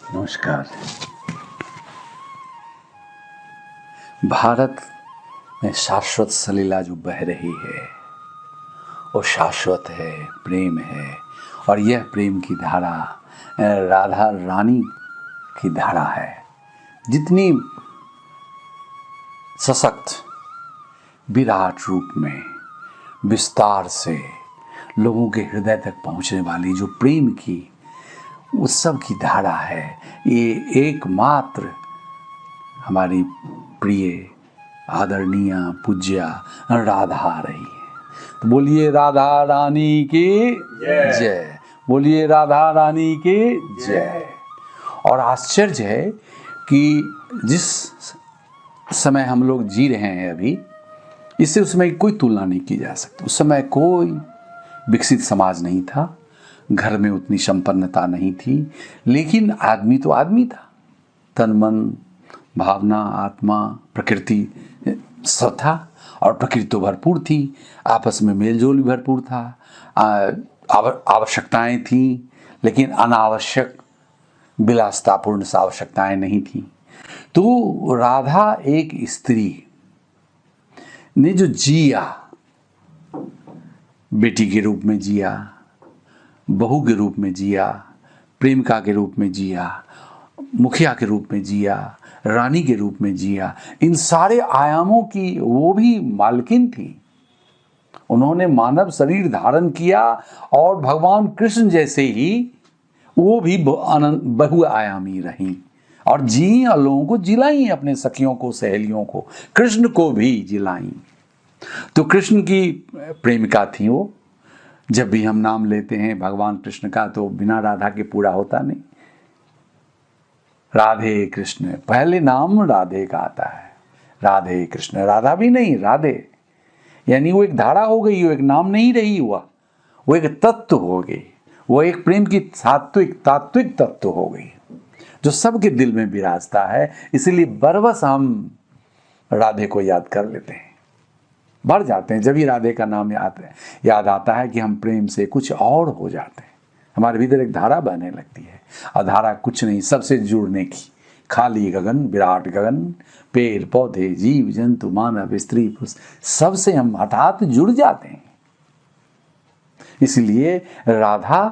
नमस्कार। भारत में शाश्वत सलीला जो बह रही है वो शाश्वत है, प्रेम है। और यह प्रेम की धारा राधा रानी की धारा है। जितनी सशक्त विराट रूप में विस्तार से लोगों के हृदय तक पहुंचने वाली जो प्रेम की उत्सव की धारा है, ये एकमात्र हमारी प्रिय आदरणीय पूज्या राधा रही है। तो बोलिए राधा रानी की जय, बोलिए राधा रानी की जय। और आश्चर्य है कि जिस समय हम लोग जी रहे हैं अभी, इससे उस समय कोई तुलना नहीं की जा सकती। उस समय कोई विकसित समाज नहीं था, घर में उतनी संपन्नता नहीं थी, लेकिन आदमी तो आदमी था। तन मन भावना आत्मा प्रकृति सब था, और प्रकृति तो भरपूर थी, आपस में मेलजोल भी भरपूर था, आवश्यकताएं थीं, लेकिन अनावश्यक विलासतापूर्ण आवश्यकताएं नहीं थी। तो राधा एक स्त्री ने जो जिया, बेटी के रूप में जिया, बहू के रूप में जिया, प्रेमिका के रूप में जिया, मुखिया के रूप में जिया, रानी के रूप में जिया, इन सारे आयामों की वो भी मालकिन थी। उन्होंने मानव शरीर धारण किया और भगवान कृष्ण जैसे ही वो भी बहुआयामी रहीं और जी और लोगों को जिलाई, अपने सखियों को, सहेलियों को, कृष्ण को भी जिलाई। तो कृष्ण की प्रेमिका थी वो। जब भी हम नाम लेते हैं भगवान कृष्ण का तो बिना राधा के पूरा होता नहीं। राधे कृष्ण, पहले नाम राधे का आता है, राधे कृष्ण। राधा भी नहीं, राधे, यानी वो एक धारा हो गई, वो एक नाम नहीं रही हुआ, वो एक तत्व हो गई, वो एक प्रेम की तात्विक तत्व हो गई जो सबके दिल में विराजता है। इसलिए बरबस हम राधे को याद कर लेते हैं, भर जाते हैं। जब ही राधे का नाम याद आता है कि हम प्रेम से कुछ और हो जाते हैं, हमारे भीतर एक धारा बहने लगती है। और धारा कुछ नहीं, सबसे जुड़ने की, खाली गगन विराट गगन, पेड़ पौधे जीव जंतु मानव स्त्री पुरुष, सबसे हम हठात जुड़ जाते हैं। इसलिए राधा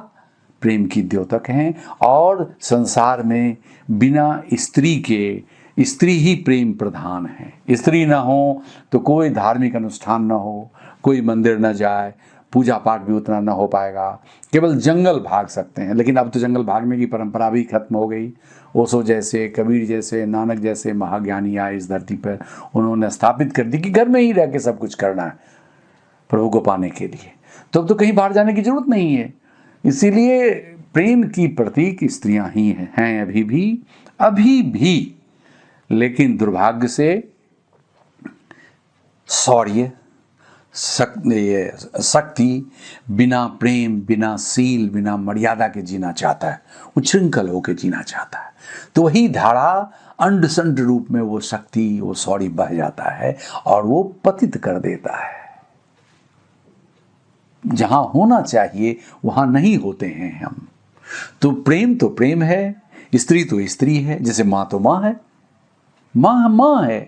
प्रेम की द्योतक हैं। और संसार में बिना स्त्री के, स्त्री ही प्रेम प्रधान है। स्त्री ना हो तो कोई धार्मिक अनुष्ठान ना हो, कोई मंदिर ना जाए, पूजा पाठ भी उतना ना हो पाएगा, केवल जंगल भाग सकते हैं। लेकिन अब तो जंगल भागने की परंपरा भी खत्म हो गई। ओशो जैसे, कबीर जैसे, नानक जैसे महाज्ञानी आए इस धरती पर, उन्होंने स्थापित कर दी कि घर में ही रह के सब कुछ करना है प्रभु को पाने के लिए। तो अब तो कहीं बाहर जाने की जरूरत नहीं है। इसीलिए प्रेम की प्रतीक स्त्रियां ही हैं अभी भी। लेकिन दुर्भाग्य से शौर्य, शक्ति बिना प्रेम, बिना सील, बिना मर्यादा के जीना चाहता है, उच्छृंखल होकर जीना चाहता है। तो वही धारा अंड संड रूप में वो शक्ति, वो शौर्य बह जाता है और वो पतित कर देता है। जहां होना चाहिए वहां नहीं होते हैं हम। तो प्रेम है, स्त्री तो स्त्री है, जैसे माँ तो माँ है, माँ है,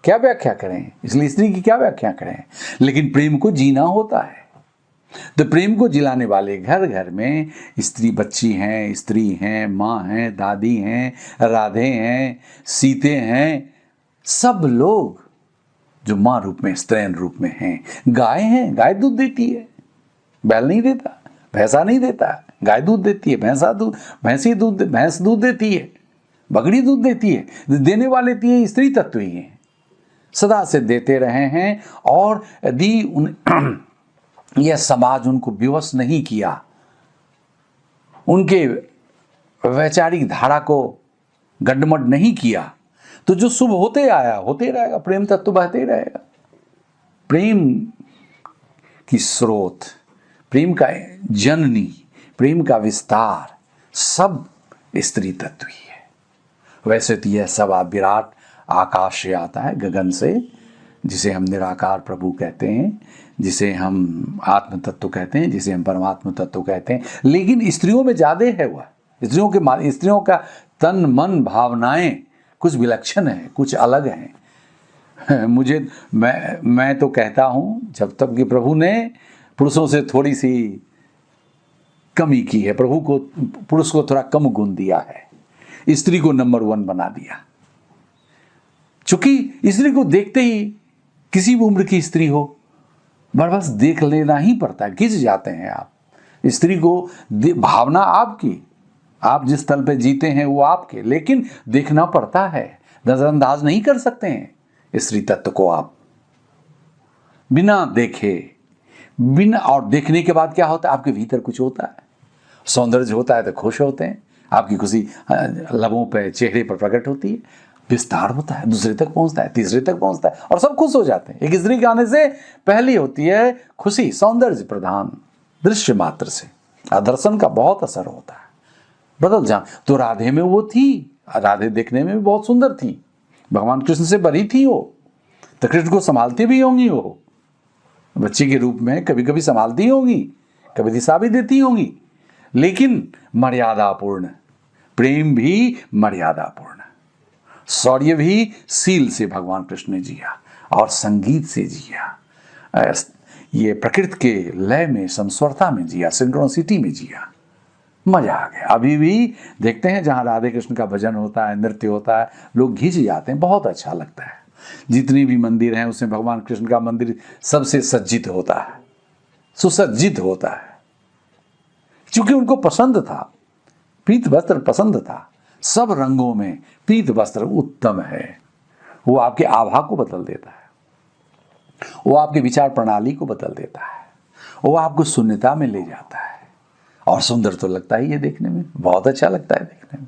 क्या व्याख्या करें। इसलिए स्त्री की क्या व्याख्या करें। लेकिन प्रेम को जीना होता है। तो प्रेम को जिलाने वाले घर घर में स्त्री बच्ची हैं, स्त्री हैं, माँ हैं, दादी हैं, राधे हैं, सीते हैं, सब लोग जो माँ रूप में, स्त्रैण रूप में हैं। गाय हैं, गाय दूध देती है, बैल नहीं देता, भैंसा नहीं देता, गाय दूध देती है, भैंस दूध देती है, बकरी दूध देती है। देने वाले तो स्त्री तत्व ही हैं, सदा से देते रहे हैं। और यदि यह समाज उनको विवश नहीं किया, उनके वैचारिक धारा को गड्ढमड नहीं किया, तो जो शुभ होते आया होते रहेगा, प्रेम तत्व बहते रहेगा। प्रेम की स्रोत, प्रेम का जननी, प्रेम का विस्तार सब स्त्री तत्व ही है। वैसे तो यह सब विराट आकाश से आता है, गगन से, जिसे हम निराकार प्रभु कहते हैं, जिसे हम आत्म तत्व कहते हैं, जिसे हम परमात्मा तत्व कहते हैं। लेकिन स्त्रियों में ज़्यादा है वह, स्त्रियों का तन मन भावनाएं कुछ विलक्षण है, कुछ अलग हैं। मैं तो कहता हूं, जब तक कि प्रभु ने पुरुषों से थोड़ी सी कमी की है, प्रभु को पुरुष को थोड़ा कम गुण दिया है, स्त्री को नंबर 1 बना दिया। चूंकि स्त्री को देखते ही, किसी भी उम्र की स्त्री हो, बस देख लेना ही पड़ता है, खिंच जाते हैं आप। स्त्री को भावना आपकी, आप जिस तल पे जीते हैं वो आपके, लेकिन देखना पड़ता है, नजरअंदाज नहीं कर सकते हैं स्त्री तत्व को आप बिना देखे। बिना, और देखने के बाद क्या होता है, आपके भीतर कुछ होता है, सौंदर्य होता है तो खुश होते हैं, आपकी खुशी लबों पे, चेहरे पर प्रकट होती है, विस्तार होता है, दूसरे तक पहुंचता है, तीसरे तक पहुंचता है, और सब खुश हो जाते हैं। एक स्त्री के आने से पहली होती है खुशी, सौंदर्य प्रधान दृश्य मात्र से, दर्शन का बहुत असर होता है, बदल जान। तो राधे में वो थी, राधे देखने में भी बहुत सुंदर थी, भगवान कृष्ण से बड़ी थी वो, तो कृष्ण को संभालती भी होंगी, वो बच्ची के रूप में कभी कभी संभालती होंगी, कभी दिशा भी देती होंगी, लेकिन मर्यादापूर्ण प्रेम भी मर्यादापूर्ण, शौर्य भी शील से भगवान कृष्ण ने जिया, और संगीत से जिया, ये प्रकृति के लय में, संस्वरता में जिया, सिंक्रोनिसिटी में जिया, मजा आ गया। अभी भी देखते हैं जहाँ राधे कृष्ण का भजन होता है, नृत्य होता है, लोग घिंच जाते हैं, बहुत अच्छा लगता है। जितनी भी मंदिर हैं उसमें भगवान कृष्ण का मंदिर सबसे सज्जित होता है, सुसज्जित होता है, क्योंकि उनको पसंद था, पीत वस्त्र पसंद था, सब रंगों में पीत वस्त्र उत्तम है। वो आपके आभा को बदल देता है, वो आपके विचार प्रणाली को बदल देता है, वो आपको शून्यता में ले जाता है, और सुंदर तो लगता ही है देखने में, बहुत अच्छा लगता है देखने में।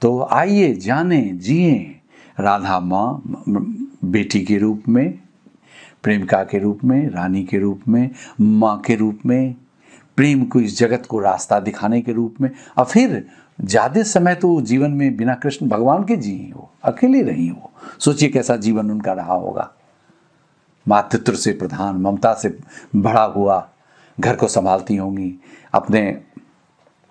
तो आइए जाने जिए राधा माँ बेटी के रूप में, प्रेमिका के रूप में, रानी के रूप में, माँ के रूप में, प्रेम को इस जगत को रास्ता दिखाने के रूप में। और फिर ज़्यादा समय तो जीवन में बिना कृष्ण भगवान के जी हो, अकेले रही हो। सोचिए कैसा जीवन उनका रहा होगा, मातृत्व से प्रधान, ममता से भरा हुआ, घर को संभालती होंगी, अपने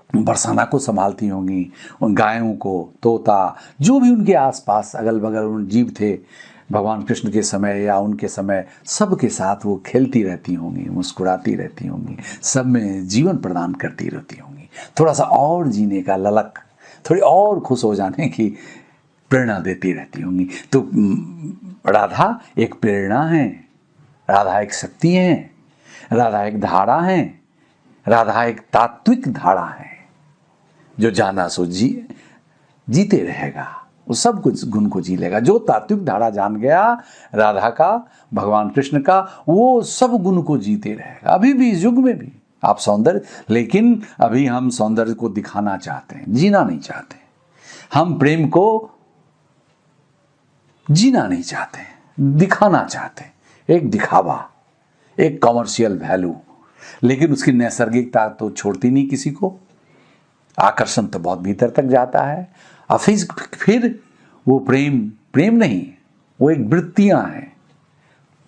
बरसाना को संभालती होंगी, उन गायों को, तोता, जो भी उनके आसपास अगल बगल उन जीव थे भगवान कृष्ण के समय या उनके समय, सब के साथ वो खेलती रहती होंगी, मुस्कुराती रहती होंगी, सब में जीवन प्रदान करती रहती होंगी। थोड़ा सा और जीने का ललक, थोड़ी और खुश हो जाने की प्रेरणा देती रहती होंगी। तो राधा एक प्रेरणा है, राधा एक शक्ति है, राधा एक धारा है, राधा एक तात्विक धारा है, जो जाना सो जीते रहेगा, वो सब कुछ गुण को जी लेगा। जो तात्विक धारा जान गया राधा का, भगवान कृष्ण का, वो सब गुण को जीते रहेगा। अभी भी इस युग में भी आप सौंदर्य, लेकिन अभी हम सौंदर्य को दिखाना चाहते हैं, जीना नहीं चाहते। हम प्रेम को जीना नहीं चाहते, दिखाना चाहते, एक दिखावा, एक कॉमर्शियल वैल्यू, लेकिन उसकी नैसर्गिकता तो छोड़ती नहीं किसी को। आकर्षण तो बहुत भीतर तक जाता है, और फिर वो प्रेम नहीं, वो एक वृत्तियां हैं,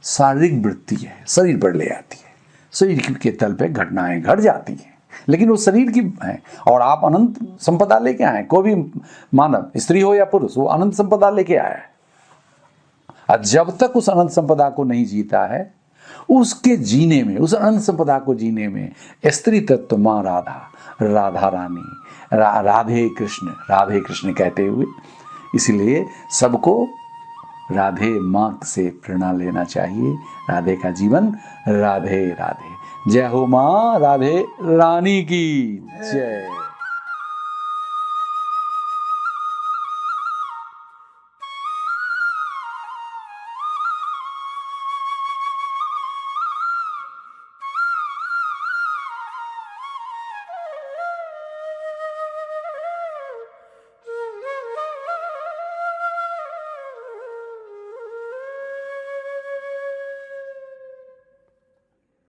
शारीरिक वृत्ति है, शरीर पर ले आती है, शरीर के तल पे घटनाएं घट जाती हैं, लेकिन वो शरीर की है। और आप अनंत संपदा लेके आए, कोई भी मानव, स्त्री हो या पुरुष, वो अनंत संपदा लेके आया है, और जब तक उस अनंत संपदा को नहीं जीता है, उसके जीने में, उस अनंत संपदा को जीने में स्त्री तत्व माँ राधा, राधा रानी, राधे कृष्ण कहते हुए, इसलिए सबको राधे माँ से प्रेरणा लेना चाहिए। राधे का जीवन, राधे राधे। जय हो माँ राधे रानी की जय।